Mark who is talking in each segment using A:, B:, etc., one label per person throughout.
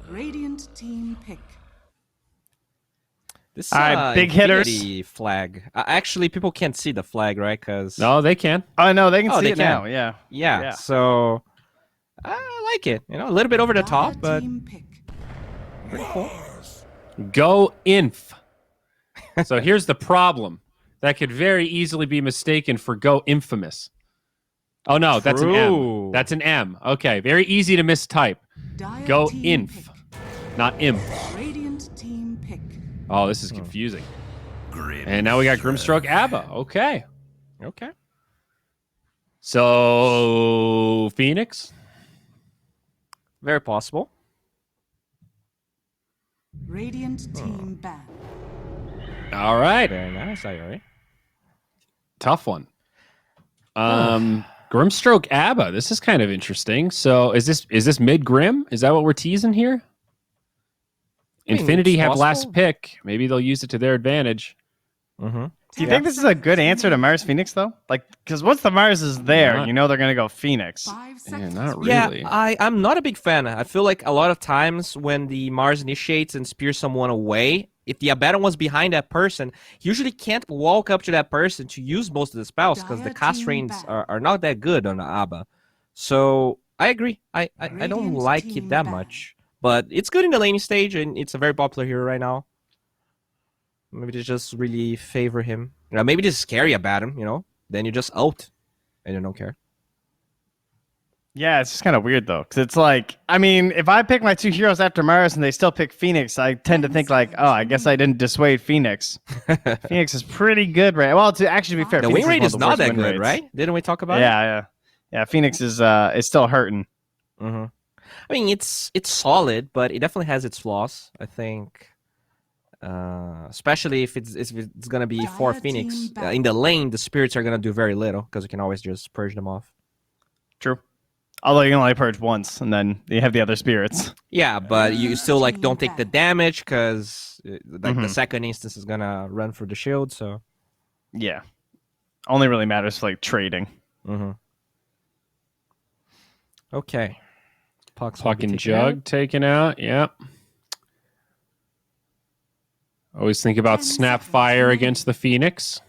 A: Radiant team pick.
B: This
C: All right, big hitters.
B: Flag. Actually, people can't see the flag, right? Because
D: No, they can.
C: Oh no, they can see
B: they
C: it now. Yeah.
B: yeah. So I like it. A little bit over the top, but
A: Team pick.
B: pretty cool.
D: Go Inf. So here's the problem. That could very easily be mistaken for Go Infamous. Oh, no, that's an
B: True.
D: M. That's an M. Okay, very easy to mistype.
A: Dire
D: Go
A: team
D: Inf, not Imp.
A: pick. Radiant team pick.
D: Oh, this is confusing. And now we got Grimstroke Abba. Okay.
B: Okay.
D: So, Phoenix?
B: Very possible.
A: Radiant team ban.
D: All right.
B: Very nice, Iori.
D: Tough one. Grimstroke Abba. This is kind of interesting. So, is this mid Grim? Is that what we're teasing here? Infinity have last pick. Maybe they'll use it to their advantage.
B: Mm-hmm.
C: Do you think this is a good answer to Mars Phoenix though? Like, because once the Mars is there, you know they're gonna go Phoenix.
A: 5
D: Yeah,
A: seconds.
D: not really.
B: Yeah, I'm not a big fan. I feel like a lot of times when the Mars initiates and spears someone away, if the Abaddon was behind that person, he usually can't walk up to that person to use most of the spells because the cast ranges are not that good on the Abba. So I agree. I don't like it that much. But it's good in the laning stage, and it's a very popular hero right now. Maybe they just really favor him. Maybe just scary Abaddon, Then you just ult, and you don't care.
C: Yeah, it's just kind of weird though, because it's like, I mean, if I pick my two heroes after Mars and they still pick Phoenix, I tend to think like, oh, I guess I didn't dissuade Phoenix. Phoenix is pretty good, right? Well, to actually be fair,
B: The
C: Phoenix
B: win rate is
C: one of the
B: not
C: worst
B: that
C: win
B: good,
C: rates.
B: right? Didn't we talk about it?
C: Yeah. Phoenix is still hurting.
B: Mm-hmm. I mean, it's solid, but it definitely has its flaws. I think, especially if it's gonna be for Phoenix in the lane, the spirits are gonna do very little because you can always just purge them off.
C: True. Although you can only purge once, and then you have the other spirits.
B: Yeah, but you still don't take the damage because the second instance is gonna run for the shield. So
C: yeah, only really matters for trading.
B: Mm-hmm. Okay.
D: Puck and Jug taken out. Yep. Always think about Snapfire against the Phoenix.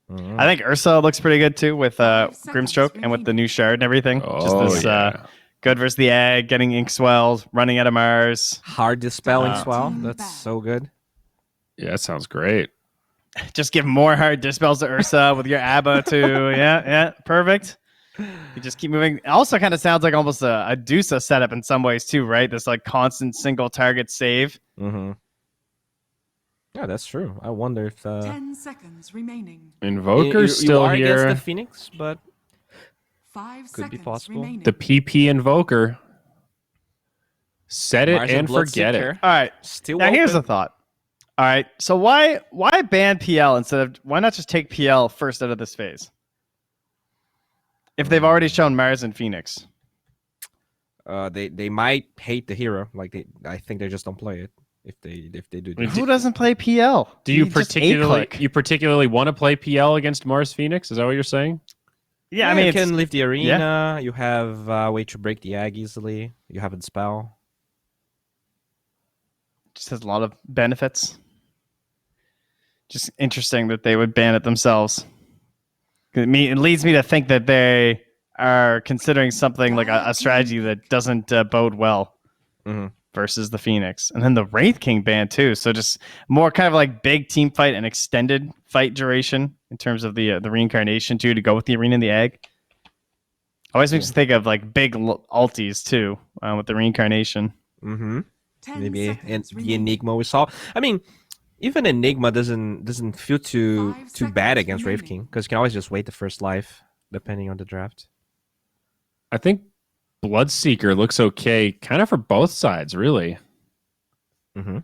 C: I think Ursa looks pretty good too with Grimstroke and with the new shard and everything. Just this good versus the egg, getting ink swells, running out of Mars.
B: Hard dispelling swell. That's so good.
D: Yeah, that sounds great.
C: Just give more hard dispels to Ursa with your Abba too. Yeah, perfect. You just keep moving. It also kind of sounds like almost a Dusa setup in some ways too, right? This like constant single target save.
B: Mm-hmm. Yeah, that's true. I wonder if
A: 10 seconds remaining.
D: Invoker's still
B: you are
D: here.
B: Against the Phoenix, but
A: 5
B: could be possible.
A: remaining.
D: The PP Invoker. Set it
B: Mars
D: and forget
B: Bloodseeker.
D: it.
C: All right.
B: Still
C: Now here's the
B: open.
C: thought. All right. So why ban PL instead of why not just take PL first out of this phase? If they've already shown Mars and Phoenix.
B: They might hate the hero. I think they just don't play it if they do.
C: Who doesn't play PL?
D: Do you particularly want to play PL against Mars Phoenix? Is that what you're saying?
C: Yeah, I mean,
B: you can leave the arena. You have a way to break the egg easily. You have a spell.
C: Just has a lot of benefits. Just interesting that they would ban it themselves. It leads me to think that they are considering something like a strategy that doesn't bode well versus the Phoenix. And then the Wraith King ban too. So just more kind of like big team fight and extended fight duration in terms of the reincarnation too, to go with the arena and the egg. Always makes me think of like big ultis too with the reincarnation.
B: Mm-hmm. Maybe the Enigma we saw. I mean, even Enigma doesn't feel too bad against Wraith King because you can always just wait the first life depending on the draft.
D: I think Bloodseeker looks okay, kind of for both sides, really.
B: Mm-hmm.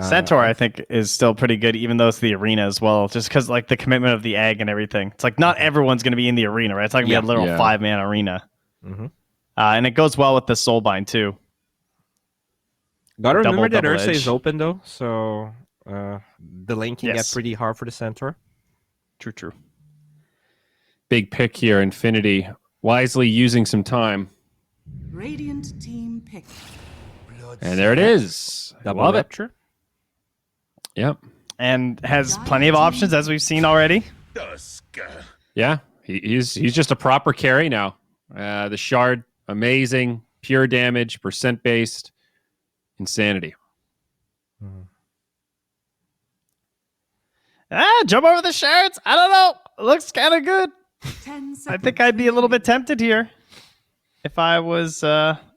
C: Centaur, I think, is still pretty good, even though it's the arena as well, just because like the commitment of the egg and everything. It's like not everyone's going to be in the arena, right? It's like we had a literal 5-man arena.
B: Mm-hmm.
C: And it goes well with the Soulbind, too.
B: Gotta remember that
C: double
B: Ursa
C: edge.
B: is open, though, so the lane can get pretty hard for the Centaur.
C: True.
D: Big pick here, Infinity. Wisely using some time.
A: Radiant team pick.
D: And there it is.
B: Double
D: Love it.
B: Rapture.
D: Yep.
C: And has plenty of options, as we've seen already.
D: Yeah. He's just a proper carry now. The shard, amazing. Pure damage, percent based. Insanity.
C: Jump over the shards. I don't know. Looks kind of good.
A: 10 seconds
C: I think I'd be a little bit
A: remaining.
C: tempted here if I was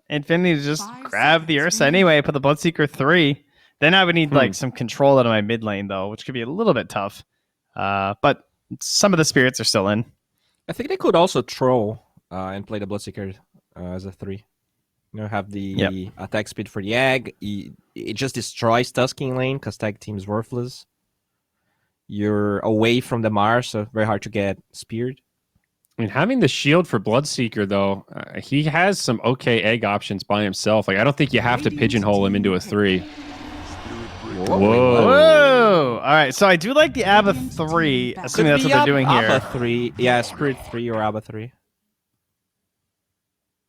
C: Infinity to just
A: 5
C: grab the
A: seconds
C: Ursa anyway, put the Bloodseeker 3. Then I would need like some control out of my mid lane though, which could be a little bit tough. But some of the spirits are still in.
B: I think they could also throw and play the Bloodseeker as a 3. You know, have the attack speed for the egg. It just destroys Tusking lane because tag team is worthless. You're away from the Mars, so very hard to get speared.
D: I mean, having the shield for Bloodseeker, though, he has some okay egg options by himself. Like, I don't think you have to
A: Radiant
D: pigeonhole him into a
A: team
D: 3.
B: Whoa.
C: Whoa! All right, so I do like the Abba 3, assuming that's what they're doing here.
B: Abba 3. Yeah, Spirit 3 or Abba 3.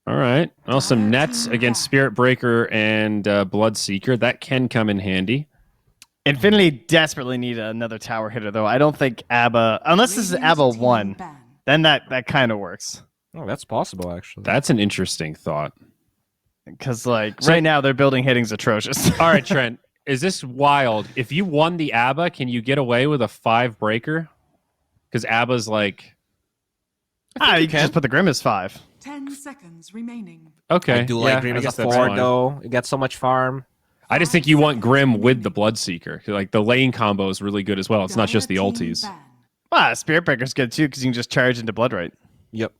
D: All right. Well, some nets against Spirit Breaker and Bloodseeker. That can come in handy.
C: Infinity desperately need another tower hitter, though. I don't think Abba, unless this is
A: Radiant
C: Abba
A: team
C: 1,
A: ban.
C: then that kind of works.
B: Oh, that's possible, actually.
D: That's an interesting thought.
C: Because, like, right now, their building hitting's atrocious.
D: All right, Trent. Is this wild? If you won the ABBA, can you get away with a 5 breaker? Because ABBA's like...
C: you can just put the Grim as 5.
A: 10 seconds remaining.
D: Okay.
B: I do
D: yeah,
B: like Grim
D: I
B: as a
D: guess that's
B: 4,
D: fine.
B: though. You get so much farm.
D: I just think you want Grim with the Bloodseeker. Like, the lane combo is really good as well. It's not just the
A: Dire team
D: ulties.
A: ban.
C: Spirit Breaker's good, too, because you can just charge into Bloodright.
B: Yep.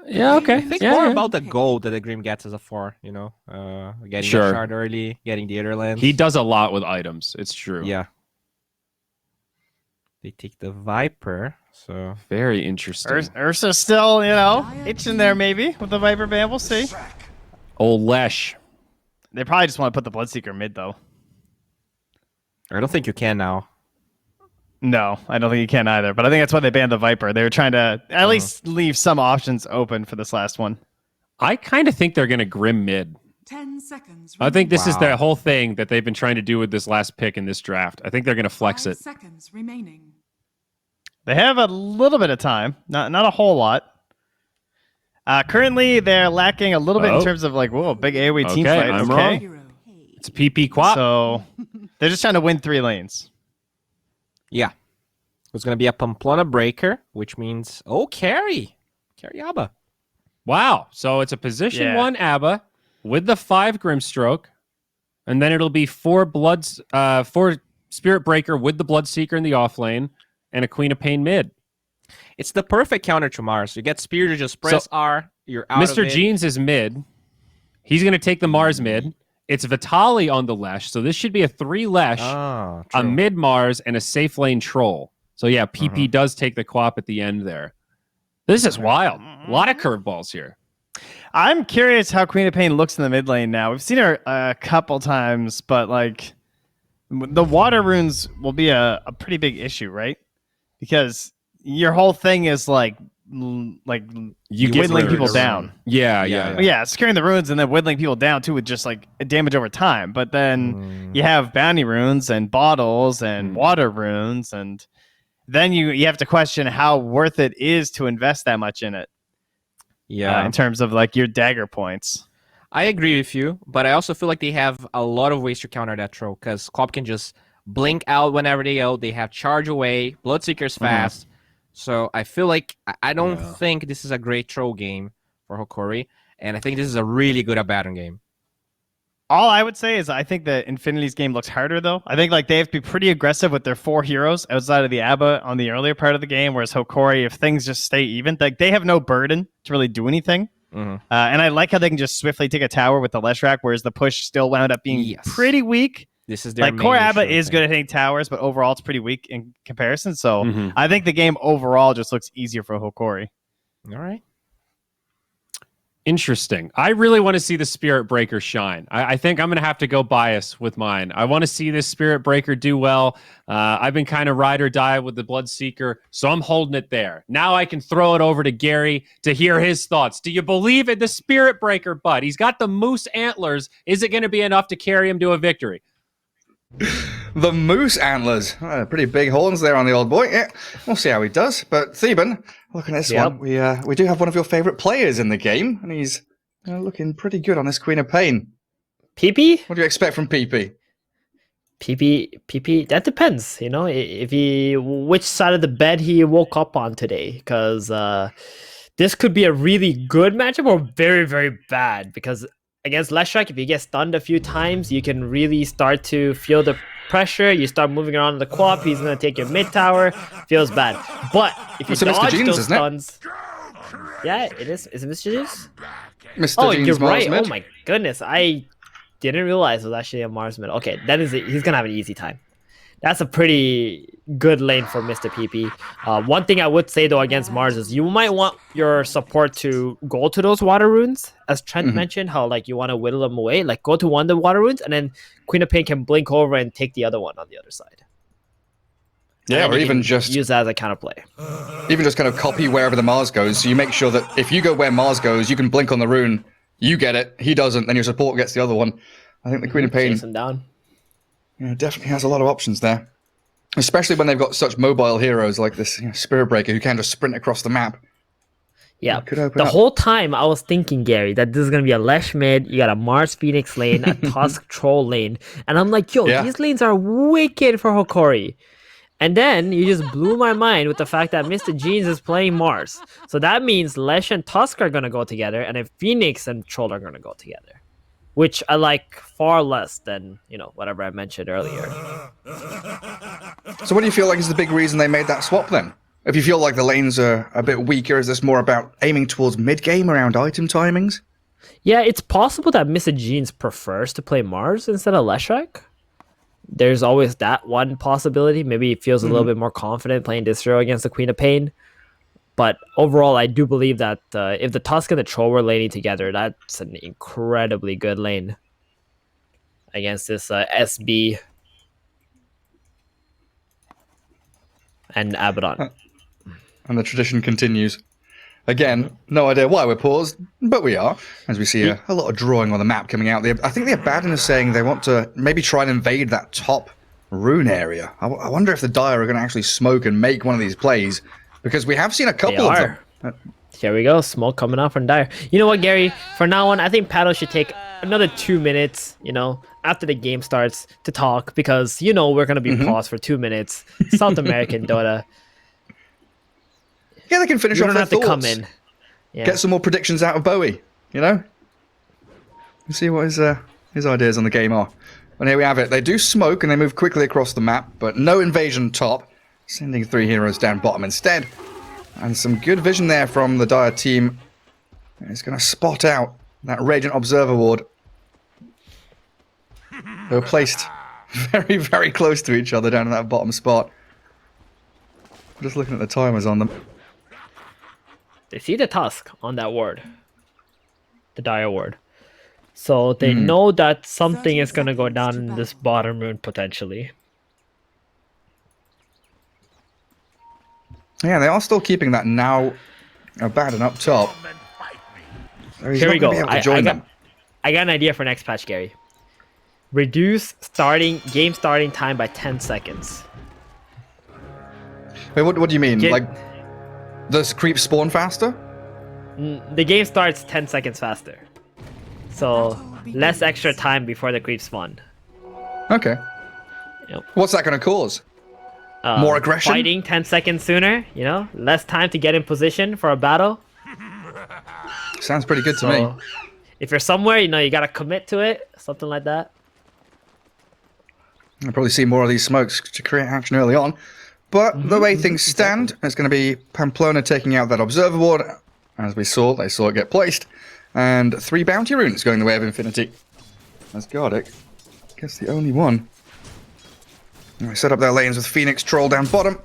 D: Yeah, okay.
B: I think
D: Yeah,
B: more
D: yeah.
B: about the gold that the Grim gets as a 4, you know? Getting
D: Sure.
B: the shard early, getting the other lands.
D: He does a lot with items. It's true.
B: Yeah. They take the Viper, so...
D: Very interesting.
C: Ursa's still, itching there, maybe, with the Viper Band. We'll see.
D: Old Lesh.
C: They probably just want to put the Bloodseeker mid, though.
B: I don't think you can now.
C: No, I don't think you can either. But I think that's why they banned the Viper. They were trying to at least leave some options open for this last one.
D: I kind of think they're going to Grim mid.
A: 10 seconds
D: I think this is
B: Wow.
D: the whole thing that they've been trying to do with this last pick in this draft. I think they're going to flex
A: 5
D: it.
A: seconds remaining.
C: They have a little bit of time, not a whole lot. Currently, they're lacking a little bit in terms of like, whoa, big AoE team
D: Okay,
C: fight.
D: I'm
C: okay,
D: wrong.
A: Hero.
D: It's a PP quap.
C: so they're just trying to win 3 lanes.
B: Yeah. It's going to be a Pamplona Breaker, which means... Oh, carry! Carry Abba.
D: Wow. So it's a position
C: Yeah.
D: 1 ABBA with the 5 Grimstroke, and then it'll be 4 Spirit Breaker with the Bloodseeker in the off lane, and a Queen of Pain mid.
B: It's the perfect counter to Mars. You get Spear to just press R, you're out of
D: Mr.
B: it.
D: Jeans is mid. He's going to take the Mars mid. It's Vitali on the Lesh, so this should be a 3 Lesh,
B: Oh,
D: a
B: true.
D: mid Mars, and a safe lane Troll. So yeah, PP does take the quap at the end there. This is wild. A lot of curveballs here.
C: I'm curious how Queen of Pain looks in the mid lane now. We've seen her a couple times, but like the water runes will be a pretty big issue, right? Because your whole thing is like
D: You
C: whittling
D: rid-
C: people down.
D: Yeah,
B: Yeah.
D: yeah.
C: Yeah, securing the runes and then whittling people down too with just like damage over time. But then you have bounty runes and bottles and water runes, and then you have to question how worth it is to invest that much in it.
B: Yeah.
C: In terms of like your dagger points.
B: I agree with you, but I also feel like they have a lot of ways to counter that troll, because Cop can just blink out whenever they out. They have charge away. Bloodseeker's fast. So I feel like I don't think this is a great troll game for Hokori, and I think this is a really good Abaddon game.
C: All I would say is I think that Infinity's game looks harder, though. I think like they have to be pretty aggressive with their 4 heroes outside of the Abba on the earlier part of the game, whereas Hokori, if things just stay even, like they have no burden to really do anything. And I like how they can just swiftly take a tower with the Leshrac, whereas the push still wound up being pretty weak.
B: This is their
C: Like core
B: main
C: Abba
B: issue, I
C: is
B: think.
C: good at hitting towers, but overall it's pretty weak in comparison. So I think the game overall just looks easier for Hokori.
B: All right.
D: Interesting. I really want to see the Spirit Breaker shine. I think I'm going to have to go bias with mine. I want to see this Spirit Breaker do well. I've been kind of ride or die with the Bloodseeker, so I'm holding it there. Now I can throw it over to Gary to hear his thoughts. Do you believe in the Spirit Breaker, bud? He's got the moose antlers. Is it going to be enough to carry him to a victory?
E: The moose antlers. Pretty big horns there on the old boy. Yeah, we'll see how he does. But Theban, looking at this one, we do have one of your favorite players in the game, and he's looking pretty good on this Queen of Pain.
F: PP?
E: What do you expect from PP?
F: PP, that depends, you know, which side of the bed he woke up on today, because this could be a really good matchup or very, very bad, because against Leshrac, if you get stunned a few times, you can really start to feel the pressure. You start moving around the co-op, he's going to take your mid tower. Feels bad. But if you dodge those stuns... Yeah, it is. Is it Mr. Jeans?
E: Mr. Jeans,
F: you're right.
E: Mid.
F: Oh my goodness. I didn't realize it was actually a Mars mid. Okay, he's going to have an easy time. That's a pretty good lane for Mr. PP. One thing I would say, though, against Mars is you might want your support to go to those water runes. As Trent mentioned, how like you want to whittle them away. Like go to one of the water runes, and then Queen of Pain can blink over and take the other one on the other side.
E: Yeah, or even just
F: use that as a counterplay.
E: Even just kind of copy wherever the Mars goes. So you make sure that if you go where Mars goes, you can blink on the rune. You get it. He doesn't. Then your support gets the other one. I think the Queen of Pain...
F: Chase him down.
E: Yeah, definitely has a lot of options there. Especially when they've got such mobile heroes like this Spirit Breaker who can just sprint across the map.
F: Yeah,
E: could open
F: the
E: up.
F: whole time I was thinking, Gary, that this is going to be a Lesh mid, you got a Mars Phoenix lane, a Tusk Troll lane, and I'm like, yo, these lanes are wicked for Hokori. And then you just blew my mind with the fact that Mr. Jeans is playing Mars. So that means Lesh and Tusk are going to go together, and then Phoenix and Troll are going to go together. Which I like far less than, you know, whatever I mentioned earlier.
E: So what do you feel like is the big reason they made that swap then? If you feel like the lanes are a bit weaker, is this more about aiming towards mid-game around item timings?
F: Yeah, it's possible that Mr. Jeans prefers to play Mars instead of Leshrac. There's always that one possibility. Maybe he feels a little bit more confident playing Distro against the Queen of Pain. But overall, I do believe that if the Tusk and the Troll were laning together, that's an incredibly good lane against this SB and Abaddon.
E: And the tradition continues. Again, no idea why we're paused, but we are, as we see a lot of drawing on the map coming out. I think the Abaddon is saying they want to maybe try and invade that top rune area. I wonder if the Dire are going to actually smoke and make one of these plays, because we have seen a couple of them.
F: Here we go, smoke coming out from Dire. You know what, Gary? For now on, I think Paddle should take another 2 minutes, you know, after the game starts to talk, because, you know, we're going to be paused for 2 minutes. South American Dota.
E: Yeah, they can finish off their thoughts.
F: You don't have to come in. Yeah.
E: Get some more predictions out of Bowie, you know? See what his ideas on the game are. And here we have it. They do smoke and they move quickly across the map, but no invasion top. Sending 3 heroes down bottom instead. And some good vision there from the Dire team. It's going to spot out that Radiant Observer Ward. They were placed very, very close to each other down in that bottom spot. Just looking at the timers on them.
F: They see the Tusk on that ward. The Dire ward. So they know that something is going to go down in this bottom rune potentially.
E: Yeah, they are still keeping that now Abaddon up top. So he's
F: Here
E: not
F: we go.
E: gonna be able to join them.
F: I got an idea for next patch, Gary. Reduce game starting time by 10 seconds.
E: Wait, what do you mean? Like, does creep spawn faster?
F: The game starts 10 seconds faster. So, less extra time before the creep spawn.
E: Okay.
F: Yep.
E: What's that going to cause? More aggression?
F: Fighting 10 seconds sooner, you know? Less time to get in position for a battle.
E: Sounds pretty good to me.
F: If you're somewhere, you know, you got to commit to it. Something like that.
E: I'll probably see more of these smokes to create action early on. But the way things stand, it's going to be Pamplona taking out that Observer Ward. As we saw, they saw it get placed. And 3 bounty runes going the way of Infinity. As Gardic gets the only one. And they set up their lanes with Phoenix Troll down bottom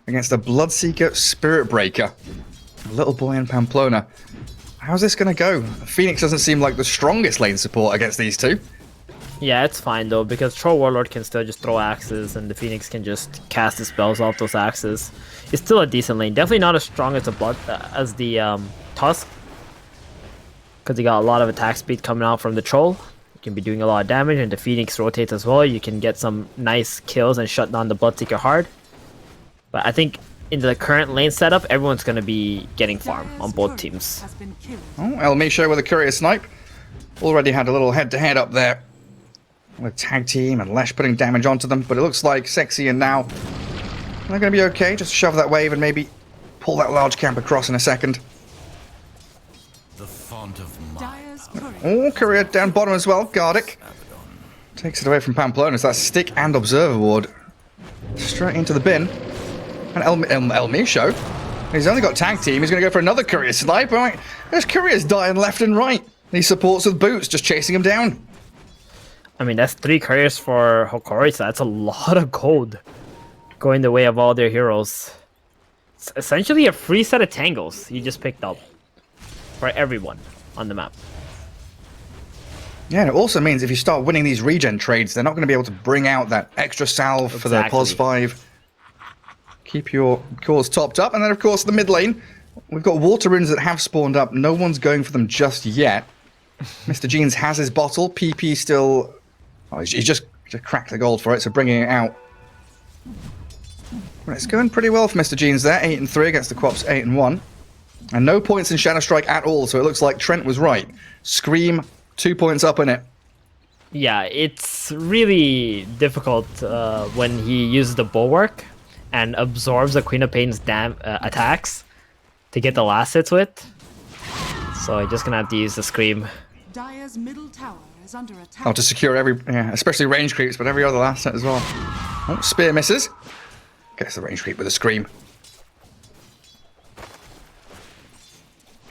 E: against a Bloodseeker Spirit Breaker. A little boy in Pamplona. how's this going to go? Phoenix doesn't seem like the strongest lane support against these two.
F: Yeah, it's fine though, because Troll Warlord can still just throw axes, and the Phoenix can just cast the spells off those axes. It's still a decent lane. Definitely not as strong as the Tusk, because you got a lot of attack speed coming out from the Troll. You can be doing a lot of damage, and the Phoenix rotates as well. You can get some nice kills and shut down the Bloodseeker hard. But I think in the current lane setup, everyone's going to be getting farm on both teams.
A: Has been killed.
E: Oh, El Misho with a curious snipe. Already had a little head-to-head up there with tag team and Lesh putting damage onto them, but it looks like Sexy and now they're going to be okay. Just shove that wave and maybe pull that large camp across in a second.
G: The font of
A: Dire's courier.
E: Oh, courier down bottom as well. Gardic takes it away from Pamplona. So that's stick and observer ward straight into the bin. And El Misho, he's only got tag team. He's going to go for another courier snipe. Right, there's couriers dying left and right. He supports with boots, just chasing him down.
F: I mean, that's 3 couriers for Hokori, so that's a lot of gold going the way of all their heroes. It's essentially a free set of tangles you just picked up for everyone on the map.
E: Yeah, and it also means if you start winning these regen trades, they're not going to be able to bring out that extra salve for their pos 5. Keep your cores topped up. And then, of course, the mid lane, we've got water runes that have spawned up. No one's going for them just yet. Mr. Jeans has his bottle. PP still... Oh, he just cracked the gold for it, so bringing it out. Well, it's going pretty well for Mr. Jeans there. 8-3 against the Quops 8-1. And no points in Shadow Strike at all, so it looks like Trent was right. Scream, 2 points up in it.
F: Yeah, it's really difficult when he uses the Bulwark and absorbs the Queen of Pain's attacks to get the last hits with. So you're just going to have to use the Scream.
A: Dire's middle tower is under attack.
E: Oh, to secure every... Yeah, especially range creeps, but every other last set as well. Oh, spear misses. Gets the range creep with a Scream.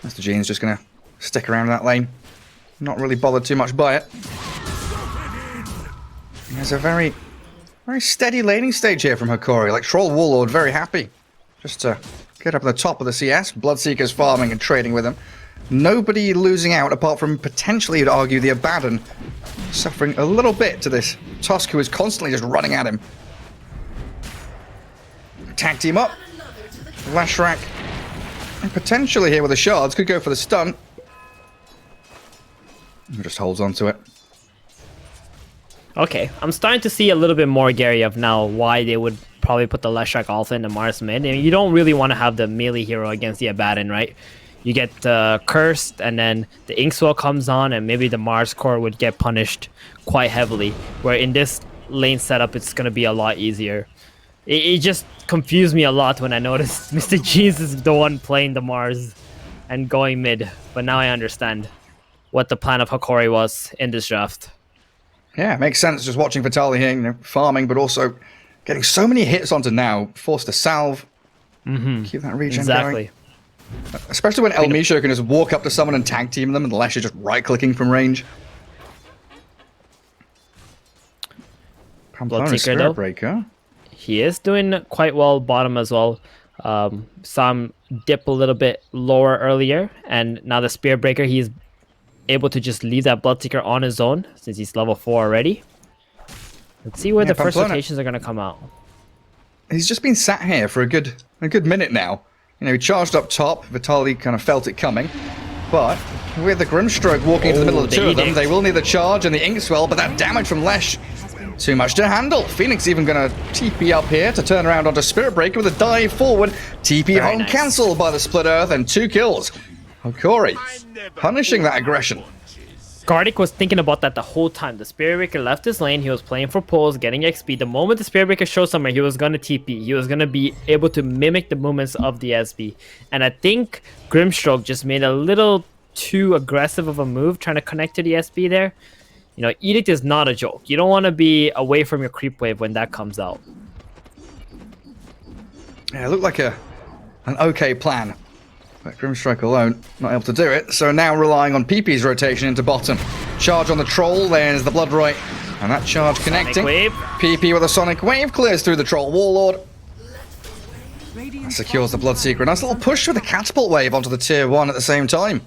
E: Mr. Jean's just going to stick around that lane. Not really bothered too much by it. There's a very steady laning stage here from Hokori. Like Troll Warlord, very happy. Just to get up at the top of the CS. Bloodseeker's farming and trading with him. Nobody losing out apart from potentially, you'd argue, the Abaddon. Suffering a little bit to this Tusk who is constantly just running at him. Tag team up. Lashrak. And potentially here with the shards. Could go for the stun. He just holds on to it.
F: Okay, I'm starting to see a little bit more, Gary, of now why they would probably put the Leshrac Alpha in the Mars mid. And you don't really want to have the melee hero against the Abaddon, right? You get Cursed, and then the Inkswell comes on, and maybe the Mars core would get punished quite heavily. Where in this lane setup, it's going to be a lot easier. It just confused me a lot when I noticed Mr. Jeans is the one playing the Mars and going mid. But now I understand what the plan of Hokori was in this draft.
E: Yeah, it makes sense just watching Vitaly here, you know, farming, but also getting so many hits onto now. Forced to salve. Keep that regen
F: Exactly.
E: going. Especially when El Misho can just walk up to someone and tag team them, and the Lesh is just right-clicking from range. Pamplona
F: Bloodseeker,
E: Spirit
F: though.
E: Breaker.
F: He is doing quite well bottom as well. Saw him dip a little bit lower earlier, and now the Spear Breaker, he's able to just leave that Bloodseeker on his own since he's level 4 already. Let's see where the first
E: Pamplona,
F: rotations are going to come out.
E: he's just been sat here for a good minute now. You know, he charged up top. Vitaly kind of felt it coming. But with the Grimstroke walking into the middle of the two of them,
F: edict.
E: they will need the charge and the Inkswell, but that damage from Lesh, too much to handle. Phoenix even going to TP up here to turn around onto Spirit Breaker with a dive forward. TP
F: Very
E: home
F: nice.
E: cancelled by the Split Earth and 2 kills. Hokori punishing that aggression.
F: Gardic was thinking about that the whole time. The Spirit Breaker left his lane. He was playing for pulls, getting XP. The moment the Spirit Breaker showed somewhere, he was going to TP. He was going to be able to mimic the movements of the SB. And I think Grimstroke just made a little too aggressive of a move trying to connect to the SB there. You know, Edict is not a joke. You don't want to be away from your creep wave when that comes out.
E: Yeah, it looked like an okay plan. But Grimstrike alone, not able to do it. So now relying on PP's rotation into bottom. Charge on the Troll, there's the Bloodright. And that charge connecting.
F: Wave.
E: PP with a Sonic Wave clears through the Troll Warlord.
A: Radiant
E: Secures the
A: bottom
E: Bloodseeker. A nice little push with a Catapult Wave onto the Tier 1 at the same time.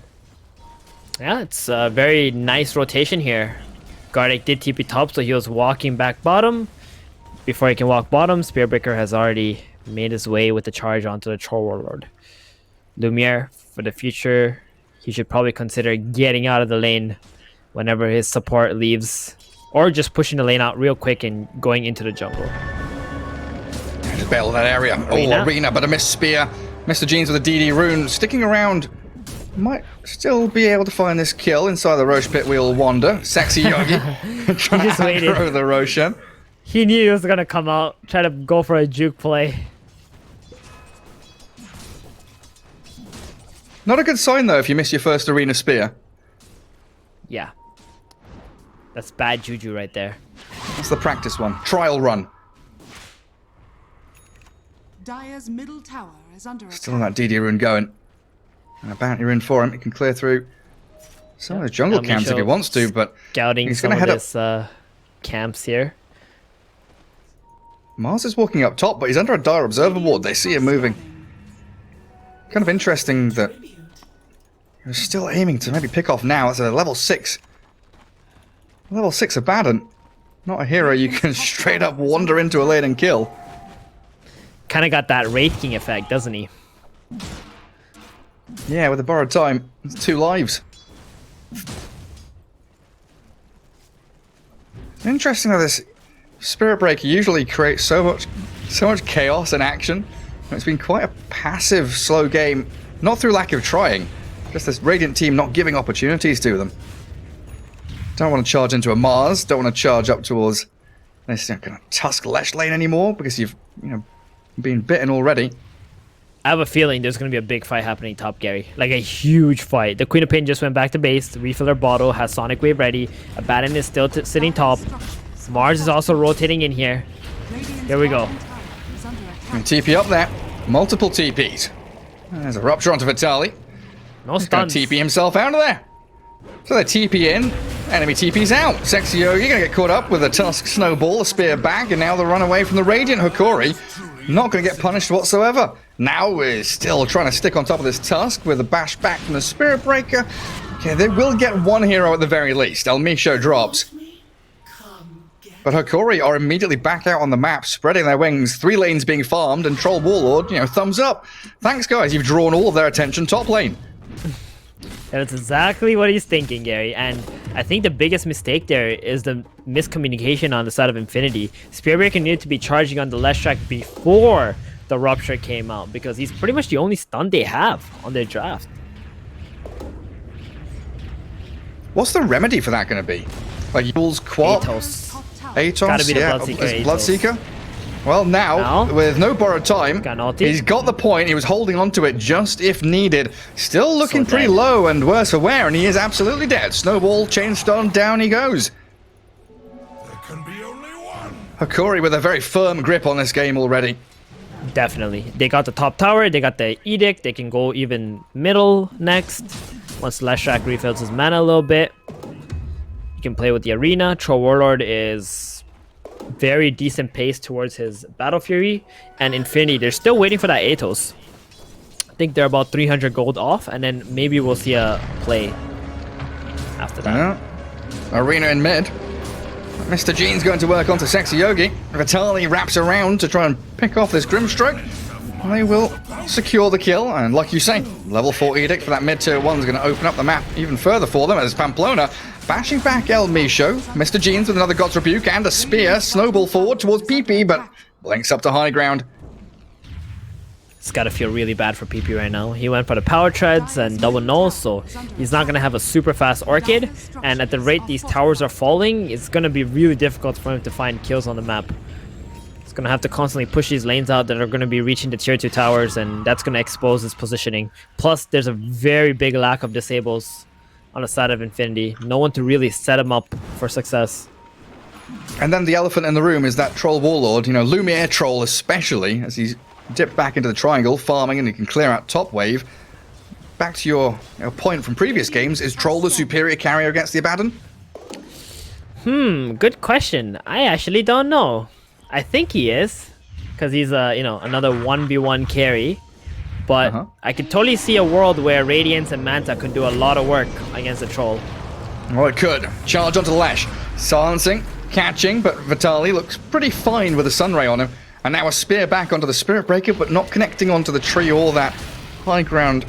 F: Yeah, it's a very nice rotation here. Garlic did TP top, so he was walking back bottom. Before he can walk bottom, Spearbreaker has already made his way with the charge onto the Troll Warlord. Lumiere, for the future, he should probably consider getting out of the lane whenever his support leaves, or just pushing the lane out real quick and going into the jungle.
E: Just bail that area. Arena, but a missed spear. Mr. Jeans with a DD rune. Sticking around. Might still be able to find this kill inside the Roche pit. We'll wander. Sexy Yogi. Trying
F: just
E: to
F: waited.
E: aggro the Roshan.
F: He knew he was gonna come out, try to go for a juke play.
E: Not a good sign, though, if you miss your first arena spear.
F: Yeah. That's bad juju right there.
E: That's the practice one. Trial run.
A: Dire's middle tower is under
E: Still on
A: attack.
E: that DD rune going. And a bounty rune for him. He can clear through some of the jungle camps if he wants to, but
F: Scouting
E: he's
F: some
E: going to
F: of
E: head up.
F: this camps here.
E: Mars is walking up top, but he's under a dire observer ward. They see him moving. Kind of interesting that he's still aiming to maybe pick off now. It's a level 6. Level 6 Abaddon. Not a hero you can straight up wander into a lane and kill.
F: Kind of got that Wraith King effect, doesn't he?
E: Yeah, with the borrowed time, it's 2 lives. Interesting how this Spirit Breaker usually creates so much chaos and action. It's been quite a passive, slow game, not through lack of trying, just this Radiant team not giving opportunities to them. Don't want to charge into a Mars, don't want to charge up towards this kind of Tusk Lesh lane anymore because you've been bitten already.
F: I have a feeling there's going to be a big fight happening top, Gary. Like a huge fight. The Queen of Pain just went back to base, refill her bottle, has Sonic Wave ready. Abaddon is still sitting top. Mars is also rotating in here. Here we go.
E: And TP up there. Multiple TPs. There's a rupture onto Vitali.
F: No
E: He's going
F: stuns.
E: to TP himself out of there. So they TP in, enemy TP's out. Sexy Yogi going to get caught up with a Tusk Snowball, a spear back, and now the run away from the Radiant Hokori. Not going to get punished whatsoever. Now we're still trying to stick on top of this Tusk with a bash back from the Spirit Breaker. Okay, they will get one hero at the very least. El Misho drops. But Hokori are immediately back out on the map, spreading their wings, 3 lanes being farmed, and Troll Warlord, thumbs up. Thanks, guys, you've drawn all of their attention top lane.
F: That's exactly what he's thinking, Gary. And I think the biggest mistake there is the miscommunication on the side of Infinity. Spearbreaker needed to be charging on the Leshrac before the Rupture came out, because he's pretty much the only stun they have on their draft.
E: What's the remedy for that going to be? Like Yule's Quap?
F: Atos.
E: Atos?
F: Gotta be the
E: yeah.
F: Bloodseeker,
E: Is
F: Atos.
E: Bloodseeker? Well, now, with no borrowed time,
F: Got an ulti.
E: he's got the point. He was holding onto it just if needed. Still looking
F: So
E: pretty
F: dead.
E: low and worse for wear, and he is absolutely dead. Snowball, chain stun, down he goes.
G: There can be only one.
E: Hokori with a very firm grip on this game already.
F: Definitely. They got the top tower, they got the Edict, they can go even middle next. Once Leshrac refills his mana a little bit, you can play with the arena. Troll Warlord is very decent pace towards his Battle Fury. And Infinity, they're still waiting for that Atos. I think they're about 300 gold off, and then maybe we'll see a play after that.
E: Yeah. Arena in mid. Mr. Jean's going to work onto Sexy Yogi. Vitali wraps around to try and pick off this Grimstroke. They will secure the kill, and like you say, level 4 Edict for that mid-tier 1 is going to open up the map even further for them as Pamplona bashing back El Misho. Mr. Jeans with another God's Rebuke and a spear. Snowball forward towards PP, but blinks up to high ground.
F: It's gotta feel really bad for PP right now. He went for the power treads and double nulls, so he's not gonna have a super fast Orchid. And at the rate these towers are falling, it's gonna be really difficult for him to find kills on the map. He's gonna have to constantly push these lanes out that are gonna be reaching the tier 2 towers, and that's gonna expose his positioning. Plus, there's a very big lack of disables on the side of Infinity. No one to really set him up for success.
E: And then the elephant in the room is that Troll Warlord, Lumiere Troll especially, as he's dipped back into the triangle, farming, and he can clear out top wave. Back to your point from previous games, is Troll the superior carrier against the Abaddon?
F: Good question. I actually don't know. I think he is, because he's another 1v1 carry. But I could totally see a world where Radiance and Manta could do a lot of work against the troll.
E: Well, it could. Charge onto Lash. Silencing, catching, but Vitali looks pretty fine with a Sunray on him. And now a spear back onto the Spirit Breaker, but not connecting onto the tree or that high ground.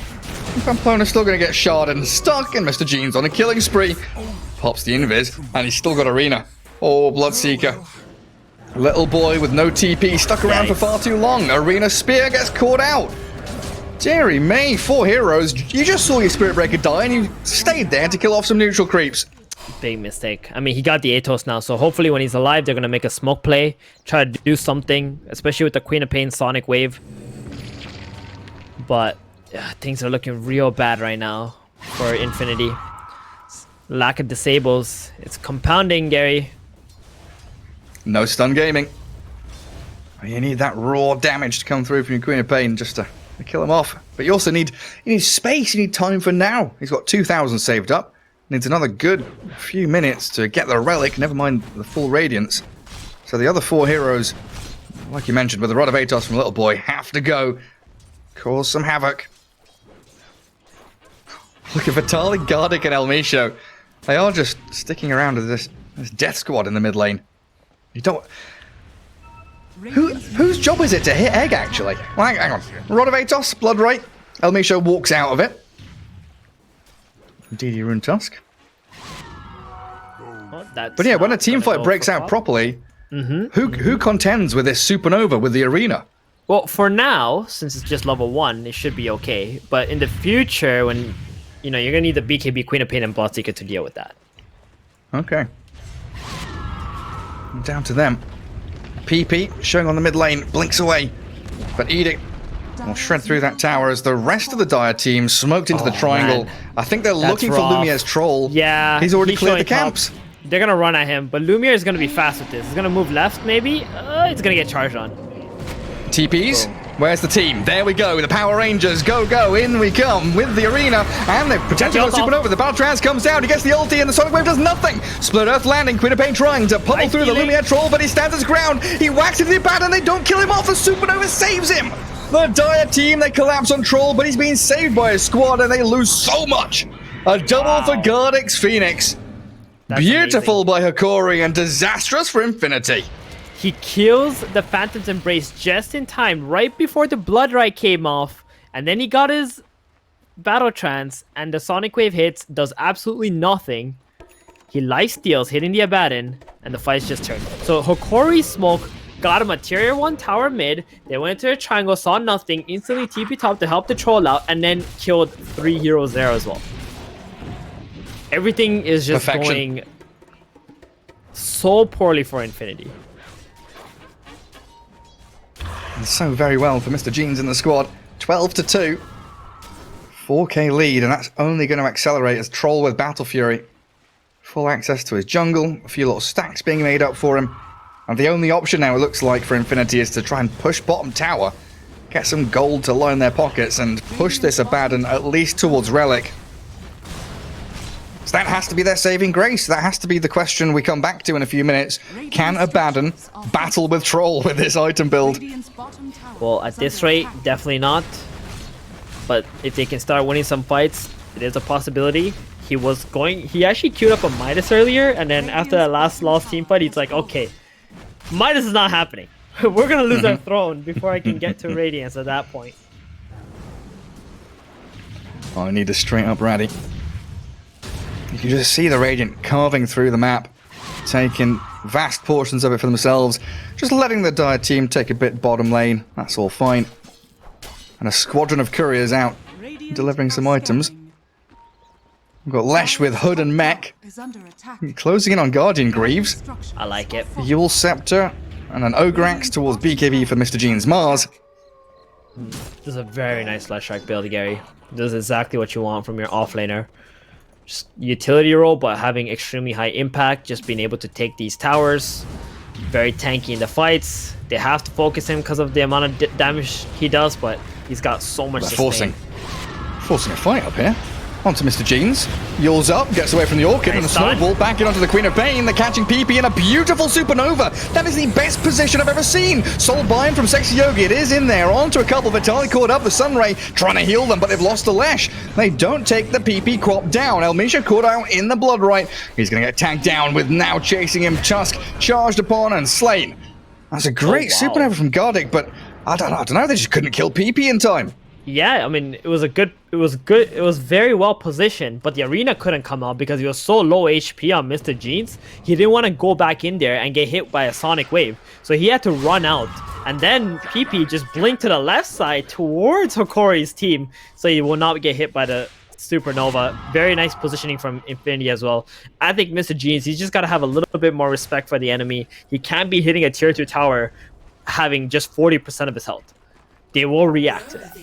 E: Pamplona's still going to get sharded and stuck, and Mr. Jeans on a killing spree. Pops the invis, and he's still got Arena. Oh, Bloodseeker. Little boy with no TP, stuck around for far too long. Arena Spear gets caught out. Deary me, 4 heroes. You just saw your Spirit Breaker die, and you stayed there to kill off some neutral creeps.
F: Big mistake. I mean, he got the Atos now, so hopefully when he's alive, they're going to make a smoke play, try to do something, especially with the Queen of Pain Sonic Wave. But things are looking real bad right now for Infinity. Lack of disables. It's compounding, Gary.
E: No stun gaming. You need that raw damage to come through from your Queen of Pain just to kill him off. But you also need space, you need time for now. He's got 2,000 saved up. Needs another good few minutes to get the relic, never mind the full radiance. So the other 4 heroes, like you mentioned, with the Rod of Atos from Little Boy, have to go cause some havoc. Look at Vitali, Gardic, and Elmisho. They are just sticking around with this death squad in the mid lane. You don't... Whose job is it to hit Egg, actually? Well, hang on. Rod of Atos, Blood Right. Elmisho walks out of it. DD Rune Tusk. But yeah, when a team fight breaks out properly, who contends with this Supernova with the Arena?
F: Well, for now, since it's just level 1, it should be okay. But in the future, when you're gonna need the BKB, Queen of Pain, and Bloodseeker to deal with that.
E: Okay. Down to them. PP showing on the mid lane, blinks away, but Edict will shred through that tower as the rest of the Dire team smoked into the triangle.
F: Man.
E: I think they're looking for
F: rough.
E: Lumiere's troll.
F: Yeah,
E: he's already cleared the
F: showing
E: camps.
F: top. They're gonna run at him, but Lumiere is gonna be fast with this. He's gonna move left, maybe. It's gonna get charged on.
E: TPs. Where's the team? There we go. The Power Rangers. Go, go. In we come with the Arena. And they've potentially got Supernova. The Battle Trance comes down. He gets the ulti and the Sonic Wave does nothing. Split Earth landing. Queen of Pain trying to pummel through the Lumiere troll, but he stands his ground. He whacks into the bat and they don't kill him off. The Supernova saves him. The Dire team, they collapse on Troll, but he's being saved by his squad and they lose so much. A double for Gardic's Phoenix.
F: That's
E: Beautiful
F: amazing.
E: by Hokori and disastrous for Infinity.
F: He kills the Phantom's Embrace just in time, right before the Blood Right came off, and then he got his Battle Trance, and the Sonic Wave hits, does absolutely nothing. He lifesteals, hitting the Abaddon, and the fight's just turned. So Hokori's smoke got him a tier 1 tower mid, they went into a triangle, saw nothing, instantly TP top to help the troll out, and then killed 3 heroes there as well. Everything is just going so poorly for Infinity.
E: And so very well for Mr. Jeans in the squad. 12-2. 4k lead, and that's only going to accelerate as Troll with Battle Fury. Full access to his jungle, a few little stacks being made up for him. And the only option now, it looks like, for Infinity is to try and push bottom tower, get some gold to line their pockets, and push this Abaddon at least towards Relic. So that has to be their saving grace. That has to be the question we come back to in a few minutes. Can Abaddon battle with Troll with this item build?
F: Well, at this rate, definitely not. But if they can start winning some fights, it is a possibility. He actually queued up a Midas earlier, and then after that last lost team fight, he's like, okay, Midas is not happening. We're gonna lose our throne before I can get to Radiance at that point.
E: I need a straight up Ratty. You can just see the Radiant carving through the map, taking vast portions of it for themselves, just letting the Dire team take a bit bottom lane. That's all fine. And a squadron of couriers out, delivering some items. We've got Lesh with Hood and Mech, closing in on Guardian Greaves.
F: I like it.
E: Yule Scepter, and an Ograx towards BKB for Mr. Jeans Mars.
F: This is a very nice Flash Strike build, Gary. This is exactly what you want from your offlaner. Just utility role, but having extremely high impact, just being able to take these towers. Very tanky in the fights. They have to focus him because of the amount of damage he does, but he's got so much sustain.
E: Forcing a fight up here. Onto Mr. Jeans. Yules up, gets away from the Orchid, and the
F: Nice stun.
E: snowball back in onto the Queen of Pain. They're catching PP in a beautiful supernova. That is the best position I've ever seen. Soul Bind from Sexy Yogi. It is in there. Onto a couple. Vitali caught up. The Sunray trying to heal them, but they've lost the Lesh. They don't take the PP crop down. Elmisha caught out in the Blood Right. He's going to get tagged down with now chasing him. Tusk charged upon and slain. That's a great
F: wow.
E: supernova from Gardic, but I don't know. They just couldn't kill PP in time.
F: Yeah, I mean, it was very well positioned, but the arena couldn't come out because he was so low HP on Mr. Jeans. He didn't want to go back in there and get hit by a sonic wave, so he had to run out. And then PP just blinked to the left side towards Hokori's team, so he will not get hit by the supernova. Very nice positioning from Infinity as well. I think Mr. Jeans, he's just got to have a little bit more respect for the enemy. He can't be hitting a tier 2 tower having just 40% of his health. They will react to that.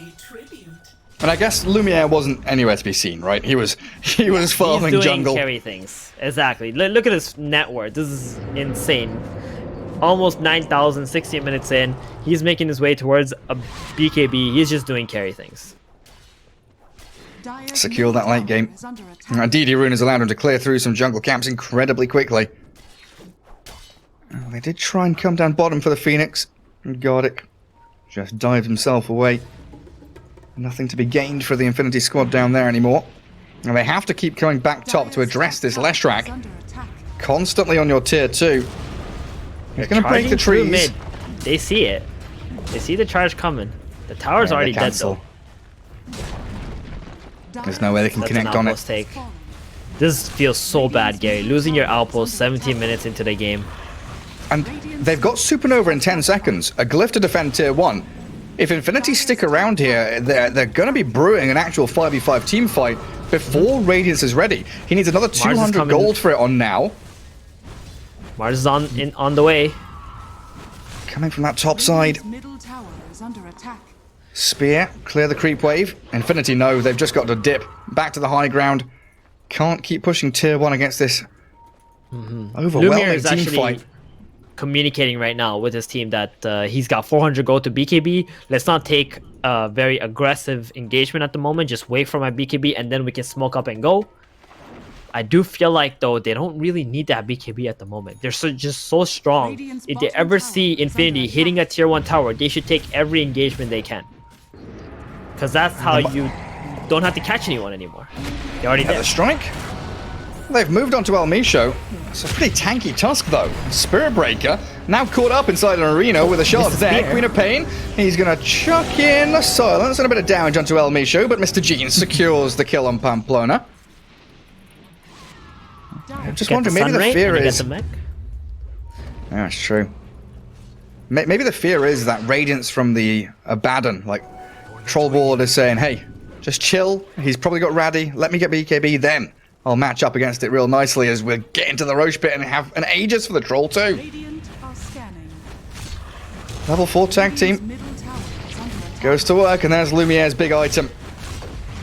E: And I guess Lumiere wasn't anywhere to be seen, right? He was farming
F: He's doing
E: jungle.
F: carry things. Exactly. Look at his net worth. This is insane. Almost 9,000, 16 minutes in. He's making his way towards a BKB. He's just doing carry things.
A: Dire's
E: Secure
A: middle
E: that late
A: tower
E: game.
A: is under attack.
E: DD Rune has allowed him to clear through some jungle camps incredibly quickly. They did try and come down bottom for the Phoenix. And Gardic just dived himself away. Nothing to be gained for the Infinity squad down there anymore. And they have to keep coming back top to address this Leshrac.
A: Is under attack.
E: Constantly on your tier 2. He's going to break the
F: Charging through
E: trees.
F: mid. They see it. They see the charge coming. The tower's
E: Yeah,
F: already
E: they
F: dead
E: cancel.
F: though.
E: There's no way they can
F: That's an
E: connect on
F: outpost
E: it.
F: take. This feels so bad, Gary. Losing your outpost 17 minutes into the game.
E: And they've got Supernova in 10 seconds. A glyph to defend tier 1. If Infinity stick around here, they're going to be brewing an actual 5v5 team fight before Radiance is ready. He needs another 200
F: coming.
E: gold for it on now.
F: Mars is on the way.
E: Coming from that top side.
A: Radiant's middle tower is under attack.
E: Spear, clear the creep wave. Infinity no, they've just got to dip back to the high ground. Can't keep pushing tier 1 against this
F: Lumiere
E: overwhelming
F: is
E: team
F: actually
E: fight.
F: communicating right now with his team that he's got 400 gold to BKB. Let's not take a very aggressive engagement at the moment. Just wait for my BKB and then we can smoke up and go. I do feel like, though, they don't really need that BKB at the moment. They're just so strong.
A: Radiant's
F: If they
A: bottom
F: ever
A: tower
F: see
A: is under
F: Infinity
A: attack.
F: hitting a tier 1 tower, they should take every engagement they can. Because that's how you don't have to catch anyone anymore. They're already
E: At
F: dead.
E: the strike. They've moved on to El Misho. It's a pretty tanky Tusk, though. Spirit Breaker, now caught up inside an arena with a shot there.
F: Spear.
E: Queen of Pain, he's going to chuck in a silence and a bit of damage onto El Misho, but Mr. Jeans secures the kill on Pamplona. I'm just
F: Get
E: wondering,
F: the
E: maybe the
F: Sunray
E: fear
F: and you get
E: is...
F: the mech.
E: Yeah, it's true. Maybe the fear is that Radiance from the Abaddon, like, Trollboard is saying, hey, just chill, he's probably got Raddy, let me get BKB, then I'll match up against it real nicely as we get into the Roche Pit and have an Aegis for the Troll too.
A: Radiant are scanning.
E: Level 4 tag
A: Radiant's
E: team
A: middle tower is under attack.
E: goes to work, and there's Lumiere's big item.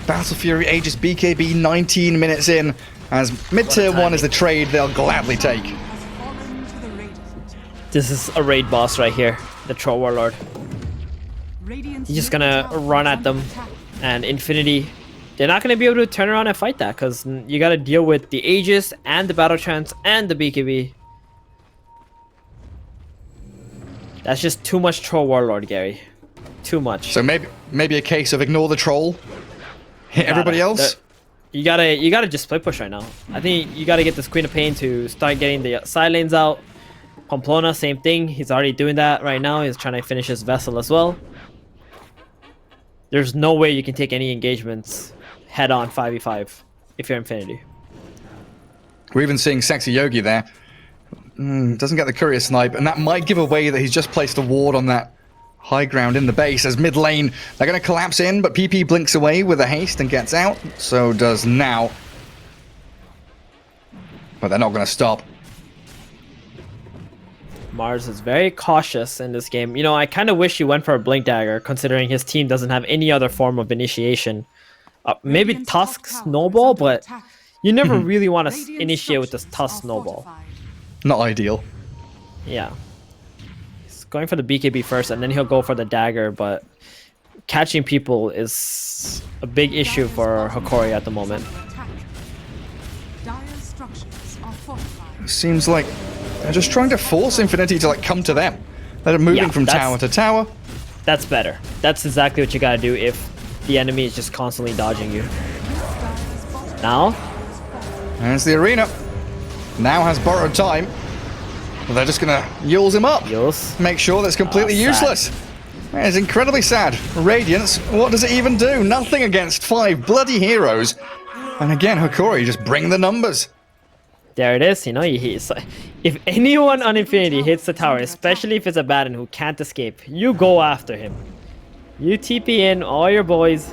E: Battle Fury Aegis BKB 19 minutes in, as mid-tier 1 is the trade they'll gladly take.
A: Has fallen to the Radiant.
F: This is a raid boss right here, the Troll Warlord.
A: Radiant's
F: He's just
A: middle
F: gonna
A: tower
F: run
A: is
F: at
A: under
F: them,
A: attack.
F: and Infinity, they're not gonna be able to turn around and fight that because you gotta deal with the Aegis and the Battle Trance and the BKB. That's just too much Troll Warlord, Gary. Too much.
E: So maybe a case of ignore the Troll, hit everybody else.
F: You gotta just split push right now. I think you gotta get this Queen of Pain to start getting the side lanes out. Pamplona, same thing. He's already doing that right now. He's trying to finish his vessel as well. There's no way you can take any engagements head on 5v5 if you're Infinity.
E: We're even seeing Sexy Yogi there. Doesn't get the courier snipe, and that might give away that he's just placed a ward on that high ground in the base. As mid lane, they're going to collapse in, but PP blinks away with a haste and gets out. So does now. But they're not going to stop.
F: Mars is very cautious in this game. You know, I kind of wish he went for a Blink Dagger, considering his team doesn't have any other form of initiation. Maybe
A: Radiant's top
F: Tusk
A: tower is
F: Snowball,
A: under
F: but
A: attack.
F: you never really want to
A: Radiant
F: initiate with this
A: structures
F: Tusk
A: are
F: Snowball.
A: fortified.
E: Not ideal.
F: Yeah. He's going for the BKB first, and then he'll go for the dagger, but catching people is a big issue for Hokori at the moment.
A: Attack. Dire's structures are fortified.
E: Seems like they're just trying to force Infinity to like come to them. They're moving
F: Yeah,
E: from
F: that's-
E: tower to tower.
F: That's better. That's exactly what you gotta do if the enemy is just constantly dodging you. Now,
E: There's the arena. Now has borrowed time. Well, they're just gonna Yules him up.
F: Yules.
E: Make sure that's completely
F: sad.
E: useless. That is incredibly sad. Radiance, what does it even do? Nothing against 5 bloody heroes. And again, Hokori just bring the numbers.
F: there it is. You know, if anyone on Infinity hits the tower, especially if it's a Baron who can't escape, you go after him. You TP in all your boys,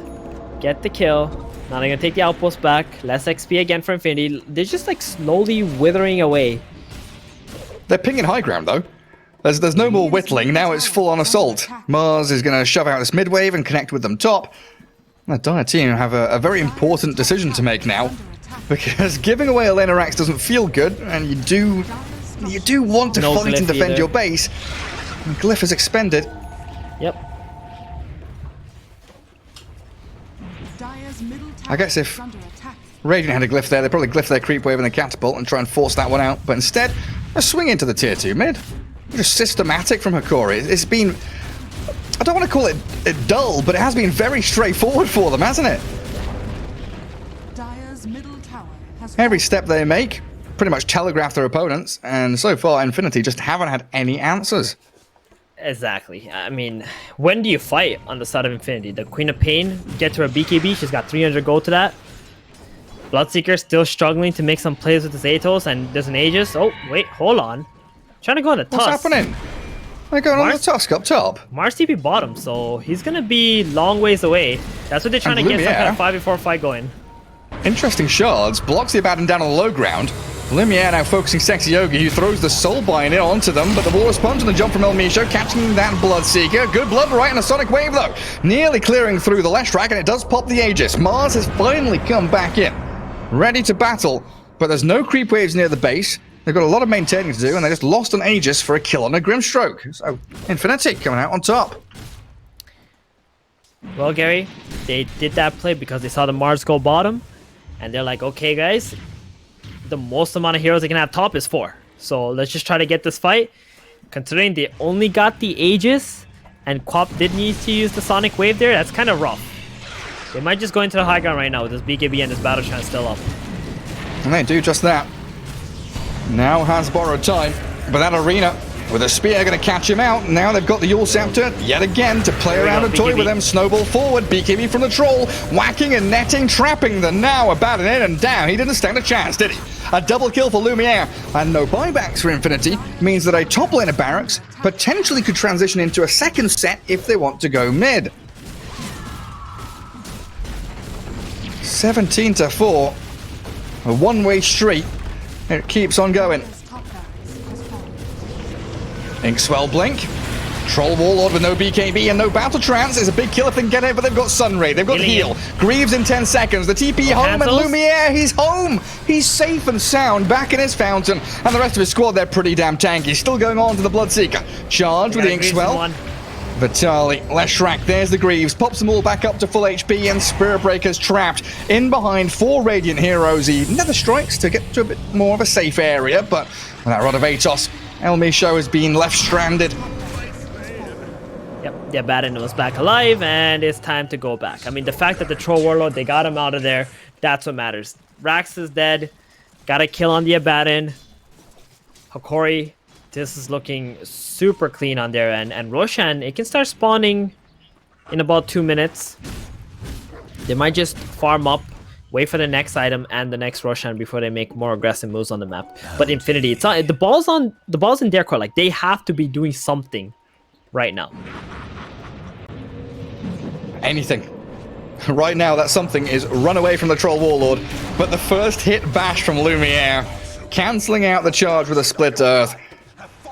F: get the kill. Now they're gonna take the outpost back. Less XP again for Infinity. They're just like slowly withering away.
E: They're pinging high ground though. There's no more whittling, now it's full on assault. Mars is going to shove out this mid wave and connect with them top. The Dire team have a very important decision to make now. Because giving away Elena Rax doesn't feel good, and you do want to
F: No
E: fight and
F: glyph
E: defend
F: either.
E: your base. And Glyph is expended.
F: Yep.
A: Dire's middle tower
E: I guess if-
A: is under attack.
E: Radiant had a Glyph there, they probably Glyph their creep wave and the catapult and try and force that one out. But instead, a swing into the tier 2 mid. Just systematic from Hokori. It's been, I don't want to call it dull, but it has been very straightforward for them, hasn't it?
A: Dire's middle tower has
E: Every step they make pretty much telegraph their opponents, and so far Infinity just haven't had any answers.
F: Exactly. I mean, when do you fight on the side of Infinity? The Queen of Pain get to her BKB. She's got 300 gold to that. Bloodseeker still struggling to make some plays with his Atos, and there's an Aegis. Oh, wait, hold on. Trying to go on the
E: What's
F: Tusk.
E: happening? They're going on the
F: Mars-
E: Tusk up top.
F: Mars TP bottom, so he's gonna be long ways away. That's what they're trying
E: And
F: to get some
E: Lumiere.
F: kind of 5v4 fight going.
E: Interesting shards, blocks the Abaddon down on the low ground. Lumiere now focusing Sexy Yogi, who throws the Soulbind in onto them, but the Walrus Punch and the jump from El Misho, catching that Bloodseeker. Good blood right in a Sonic Wave though. Nearly clearing through the Leshrac, and it does pop the Aegis. Mars has finally come back in, ready to battle, but there's no creep waves near the base. They've got a lot of maintaining to do, and they just lost an Aegis for a kill on a Grimstroke. So, Infinity coming out on top.
F: Well, Gary, they did that play because they saw the Mars go bottom, and they're like, okay, guys, the most amount of heroes they can have top is 4. So let's just try to get this fight. Considering they only got the Aegis, and Quap did need to use the Sonic Wave there, that's kind of rough. They might just go into the high ground right now with this BKB and this Battle Chance still up.
E: And they do just that. Now has borrowed time, but that arena with a spear going to catch him out. Now they've got the Yule Scepter yet again to play
F: There we
E: around
F: go,
E: and toy
F: BKB.
E: with them. Snowball forward, BKB from the troll, whacking and netting, trapping the now Abaddon in and down. He didn't stand a chance, did he? A double kill for Lumiere, and no buybacks for Infinity means that a top laner barracks potentially could transition into a second set if they want to go mid. 17-4, a one-way street. It keeps on going.
A: Dire's top barracks has fallen.
E: Inkswell Blink. Troll Warlord with no BKB and no Battle Trance is a big kill if they can get it, but they've got Sunray, they've got
F: Healing
E: Heal. Greaves in 10 seconds, the TP home, and
F: cancels.
E: Lumiere, he's home! He's safe and sound, back in his fountain, and the rest of his squad, they're pretty damn tanky. Still going on to the Bloodseeker. Charge with the
F: Got Greaves in
E: Inkswell.
F: one.
E: Vitali, Leshrac, there's the Greaves, pops them all back up to full HP, and Spirit Breaker's trapped in behind 4 Radiant heroes. He never strikes to get to a bit more of a safe area, but with that Rod of Atos, El Misho has been left stranded.
F: Yep, the Abaddon was back alive, and it's time to go back. I mean, the fact that the Troll Warlord, they got him out of there, that's what matters. Rax is dead, got a kill on the Abaddon. Hokori, this is looking super clean on their end, and Roshan, it can start spawning in about 2 minutes. They might just farm up, wait for the next item and the next Roshan before they make more aggressive moves on the map. But Infinity, it's not, the ball's in their court. Like, they have to be doing something right now.
E: Anything. Right now, that something is run away from the Troll Warlord, but the first hit bash from Lumiere, cancelling out the charge with a split earth.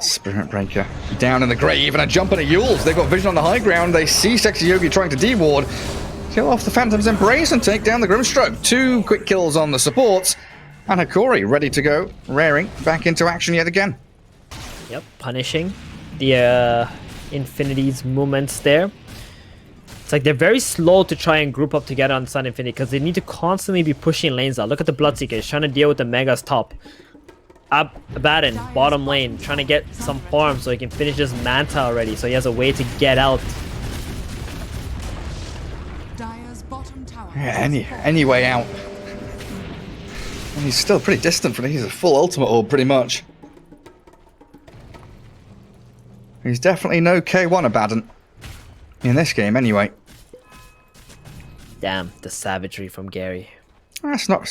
E: Spirit Breaker down in the grave, and a jump into Yules. They've got vision on the high ground. They see Sexy Yogi trying to deward, kill off the Phantom's Embrace, and take down the Grimstroke. 2 quick kills on the supports, and Hokori ready to go, raring back into action yet again.
F: Yep, punishing the Infinity's movements there. It's like they're very slow to try and group up together on Sun Infinity because they need to constantly be pushing lanes out. Look at the Bloodseeker. He's trying to deal with the Megas top. Abaddon, bottom lane, trying to get some farm so he can finish this Manta already, so he has a way to get out.
A: Dire's bottom tower.
E: Yeah, any way out. And he's still pretty distant from it. He's a full ultimate orb, pretty much. He's definitely no K1 Abaddon. In this game, anyway.
F: Damn, the savagery from Gary.
E: That's not...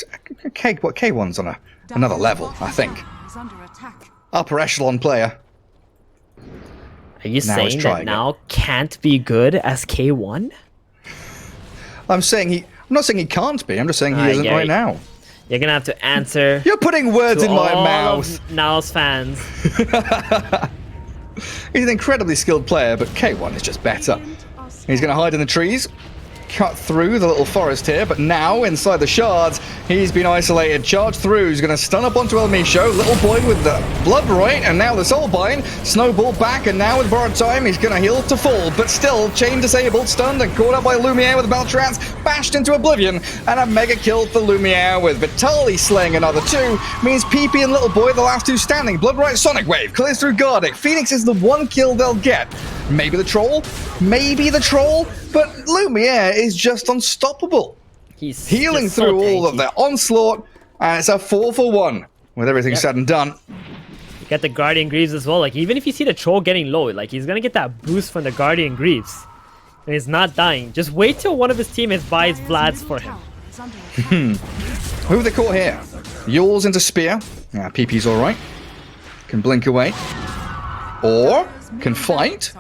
E: K1's on another level, I think.
A: Is under attack.
E: Upper echelon player.
F: Are you
E: Now he's
F: saying
E: trying
F: that now can't be good as K1?
E: I'm not saying he can't be, I'm just saying he isn't
F: Gary,
E: right now.
F: You're gonna have to answer
E: You're putting words
F: to
E: in my
F: all
E: mouth.
F: of Now's fans.
E: He's an incredibly skilled player, but K1 is just better. He's going to hide in the trees, cut through the little forest here, but now inside the shards, he's been isolated. Charge through, he's going to stun up onto El Misho. Little boy with the blood right, and now the Soulbind. Snowball back, and now with borrowed time, he's going to heal to full, but still chain disabled, stunned, and caught up by Lumiere with Beltrans, bashed into oblivion, and a mega kill for Lumiere with Vitali slaying another two. Means PP and Little Boy, the last two standing. Blood right Sonic Wave clears through Gardic. Phoenix is the one kill they'll get. Maybe the troll, but Lumiere is just unstoppable.
F: He's
E: Healing
F: just so
E: through all
F: tanky.
E: of their onslaught, and it's a 4-for-1 with everything said and done.
F: You get the Guardian Greaves as well. Like, even if you see the troll getting low, like, he's gonna get that boost from the Guardian Greaves. And he's not dying. Just wait till one of his teammates buys Vlad's for him.
E: Who have they caught here? Yules into Spear. Yeah, PP's alright. Can blink away. Or can fight.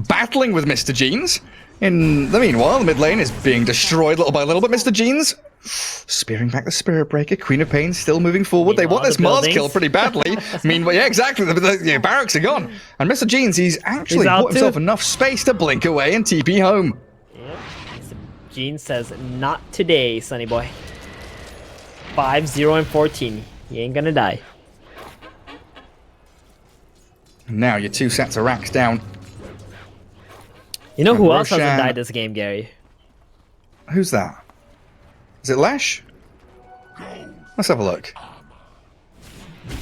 E: Battling with Mr. Jeans. In the meanwhile, the mid lane is being destroyed little by little, but Mr. Jeans spearing back the Spirit Breaker. Queen of Pain still moving forward. They want
F: Meanwhile,
E: this
F: the
E: Mars
F: buildings.
E: kill pretty badly. Meanwhile, yeah, exactly. The barracks are gone. And Mr. Jeans, he's actually
F: He's out
E: bought himself
F: too.
E: enough space to blink away and TP home.
F: Yep. Gene says, not today, sonny boy. 5-0 and 14. You ain't gonna die.
E: Now your two sets of racks down.
F: You know who
E: And
F: else hasn't
E: Roshan-
F: died this game, Gary?
E: Who's that? Is it Lesh? Let's have a look.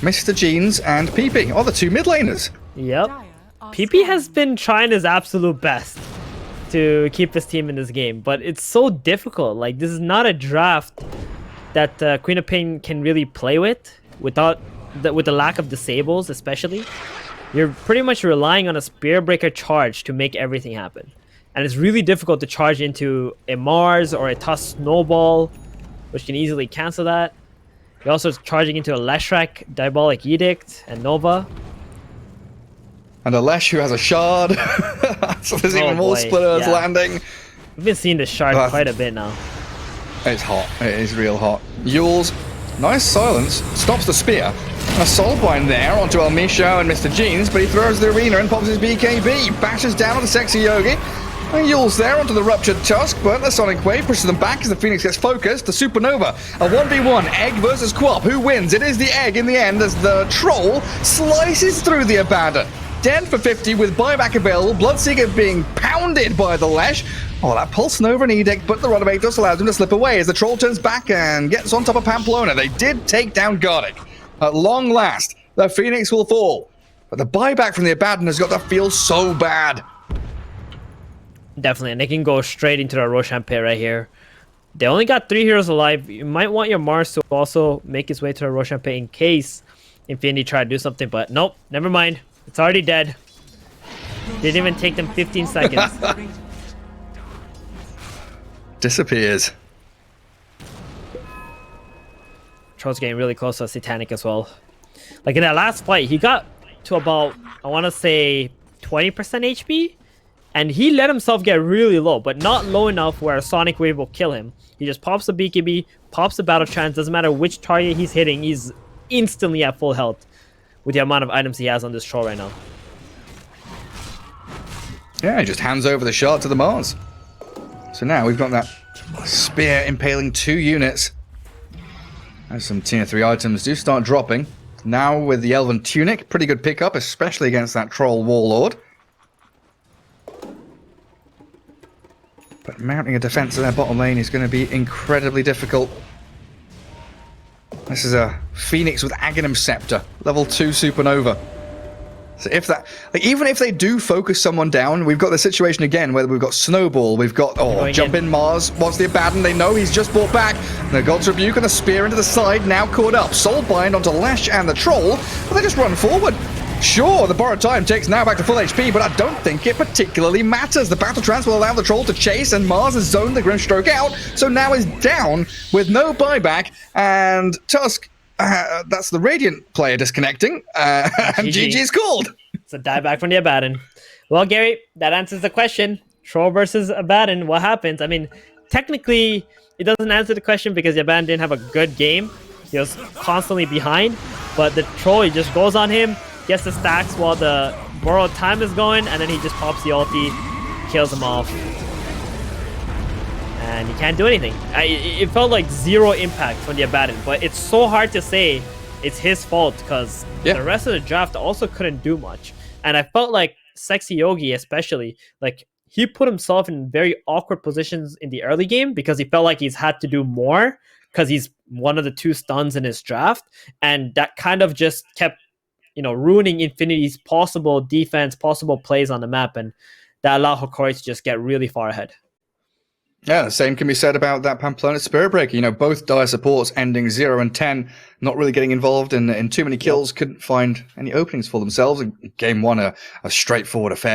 E: Mr. Jeans and PP. Oh, the two mid laners.
F: Yep. PP has been trying his absolute best to keep his team in this game, but it's so difficult. Like, this is not a draft that Queen of Pain can really play with with the lack of disables, especially. You're pretty much relying on a Spear Breaker charge to make everything happen. And it's really difficult to charge into a Mars or a Tusk Snowball, which can easily cancel that. You're also charging into a Leshrac, Diabolic Edict, and Nova.
E: And a Lesh who has a shard. So there's even more
F: boy,
E: splitters
F: yeah.
E: landing.
F: We've been seeing this shard
E: But-
F: quite a bit now.
E: It's hot. It is real hot. Yules, nice silence. Stops the spear. And a Soulbind there onto El Misho and Mr. Jeans, but he throws the arena and pops his BKB. Bashes down on the Sexy Yogi. And Yules there onto the Ruptured Tusk, but the Sonic Wave pushes them back as the Phoenix gets focused. The Supernova, a 1v1, Egg versus Quap. Who wins? It is the Egg in the end as the Troll slices through the Abaddon. Dead for 50 with buyback available. Bloodseeker being pounded by the Lesh. Oh, that Pulse Nova and Edict, but the Runaway just allows him to slip away as the Troll turns back and gets on top of Pamplona. They did take down Gardic. At long last, the Phoenix will fall. But the buyback from the Abaddon has got to feel so bad.
F: Definitely, and they can go straight into the Roshan pit right here. They only got 3 heroes alive. You might want your Mars to also make his way to the Roshan pit in case Infinity try to do something, but nope, never mind. It's already dead. Didn't even take them 15 seconds.
E: Disappears.
F: Troll's getting really close to Satanic as well. Like in that last fight, he got to about, I want to say, 20% HP. And he let himself get really low, but not low enough where a Sonic Wave will kill him. He just pops the BKB, pops the Battle Trance, doesn't matter which target he's hitting, he's instantly at full health with the amount of items he has on this troll right now.
E: Yeah, he just hands over the shard to the Mars. So now we've got that spear impaling 2 units. As some tier 3 items do start dropping. Now with the Elven Tunic, pretty good pickup, especially against that Troll Warlord. But mounting a defense in their bottom lane is going to be incredibly difficult. This is a Phoenix with Aghanim Scepter, level 2 Supernova. So if that, like, even if they do focus someone down, we've got the situation again where we've got Snowball, we've got, jump in Mars, wants the Abaddon, they know he's just brought back. The God's Rebuke and the Spear into the side, now caught up. Soulbind onto Lash and the Troll, but they just run forward. Sure, the borrowed time takes now back to full HP, but I don't think it particularly matters. The Battle Trance will allow the Troll to chase, and Mars has zoned the Grimstroke out, so now is down with no buyback, and Tusk, that's the Radiant player disconnecting, and GG's called.
F: It's a dieback from the Abaddon. Well, Gary, that answers the question. Troll versus Abaddon, what happens? I mean, technically, it doesn't answer the question because the Abaddon didn't have a good game. He was constantly behind, but the Troll, he just goes on him, gets the stacks while the borrowed time is going, and then he just pops the ulti, kills him off. And he can't do anything. It felt like zero impact from the Abaddon, but it's so hard to say it's his fault because the rest of the draft also couldn't do much. And I felt like Sexy Yogi especially, like he put himself in very awkward positions in the early game because he felt like he's had to do more because he's one of the 2 stuns in his draft. And that kind of just kept, ruining Infinity's possible defense, possible plays on the map. And that allowed Hokori to just get really far ahead.
E: Yeah, the same can be said about that Pamplona Spirit Breaker. Both dire supports ending 0 and 10, not really getting involved in too many kills, couldn't find any openings for themselves. Game 1, a straightforward affair